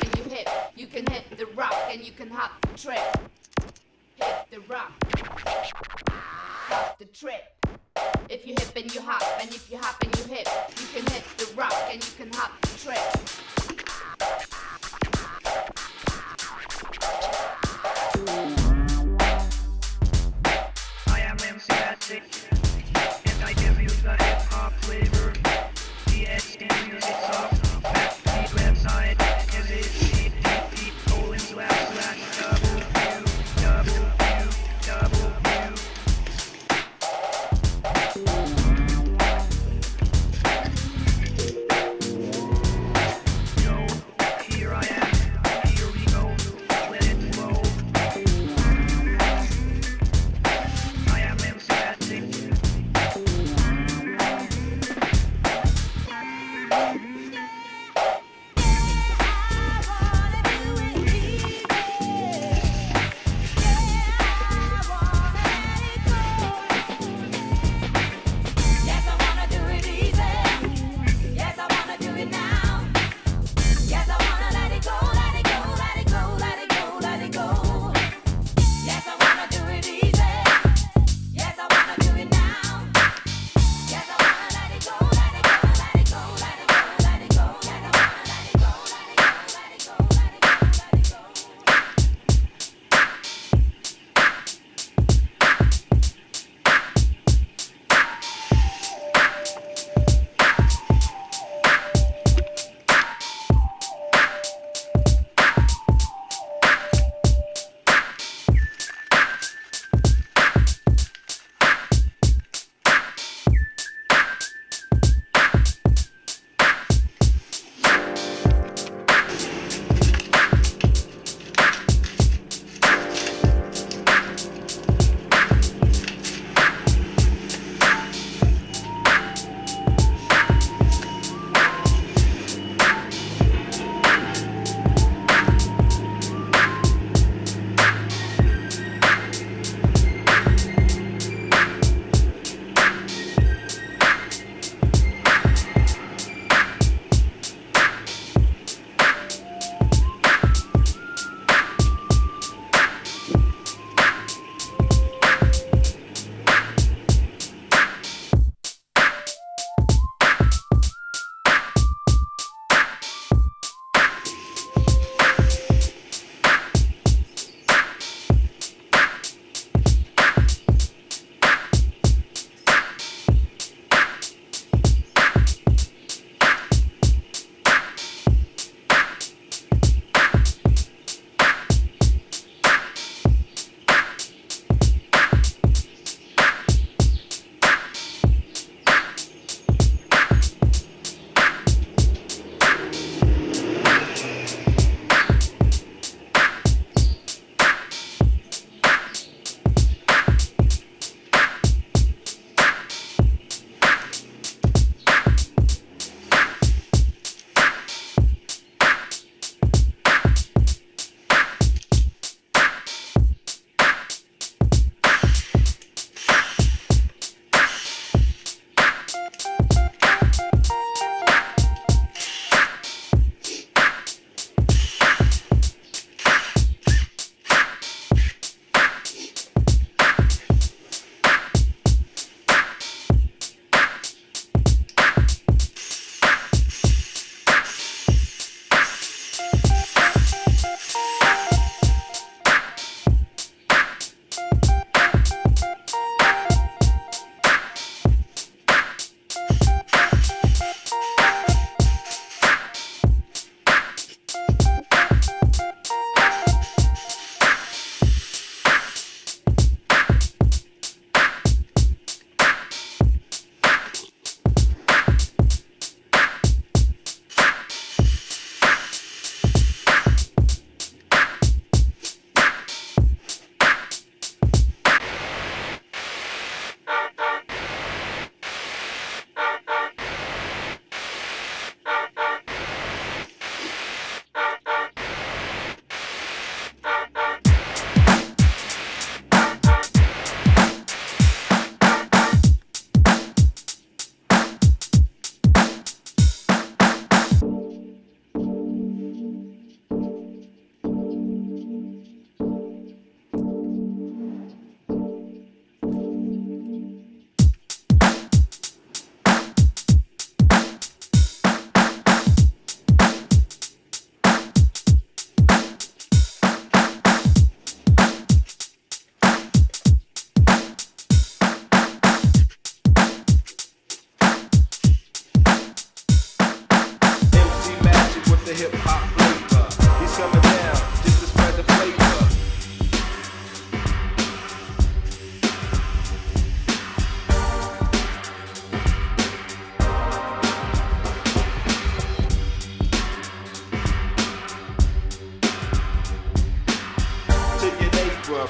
and you hip, you can hit the rock and you can hop the trip. Hit the rock, hop the trip. If you hip and you hop, and if you hop and you hip, you can hit the rock and you can hop the trip. I am MC Attic, and I give you the hip-hop flavor. DSD music soft, backbeat website, is it http://www.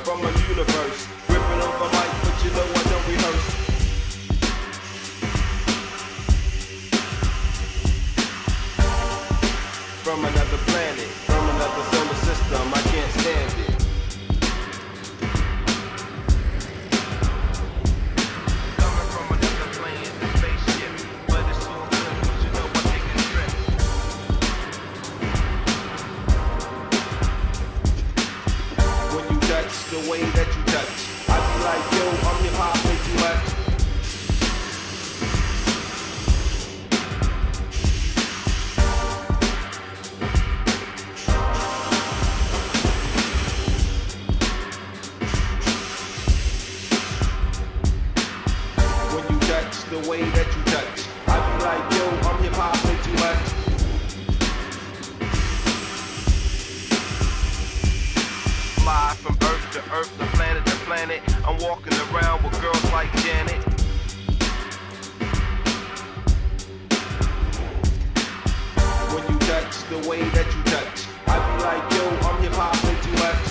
from a universe. Ripping over mic, but you know I don't rehearse. From another planet, from another solar system, I can't stand it. Coming from another planet, spaceship, but it's all good, 'cause you know I take a trip. When you touch the way that you touch, I be like, yo, I'm hip hop way too much. The way that you touch, I be like, yo, I'm hip hop way too much. Fly from earth to earth, the planet to planet. I'm walking around with girls like Janet. When you touch the way that you touch, I be like, yo, I'm hip hop way too much.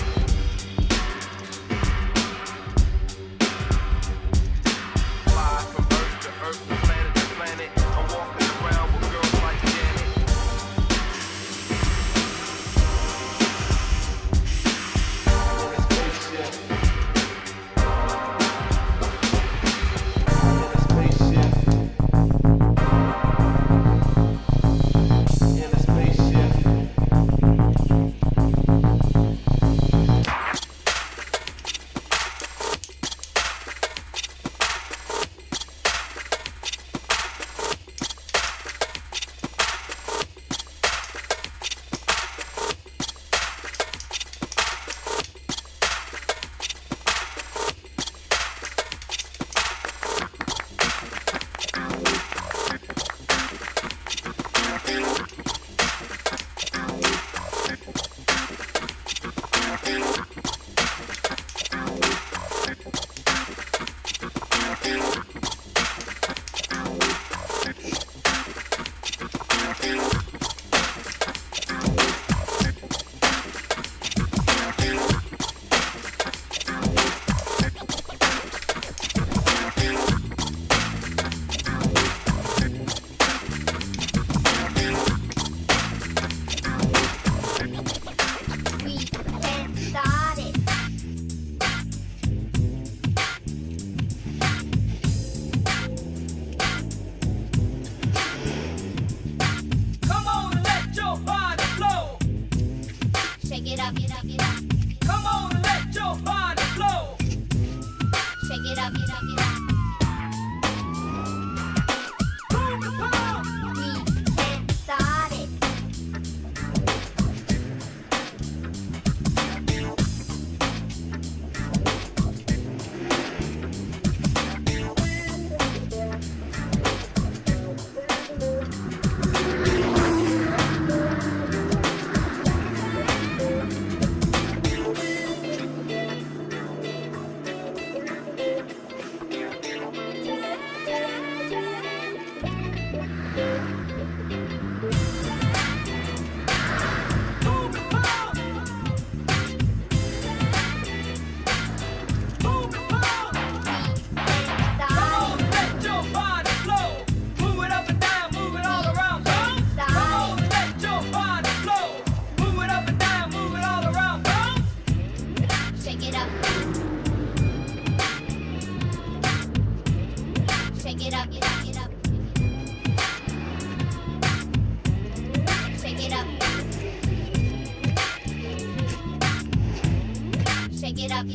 Shake it up,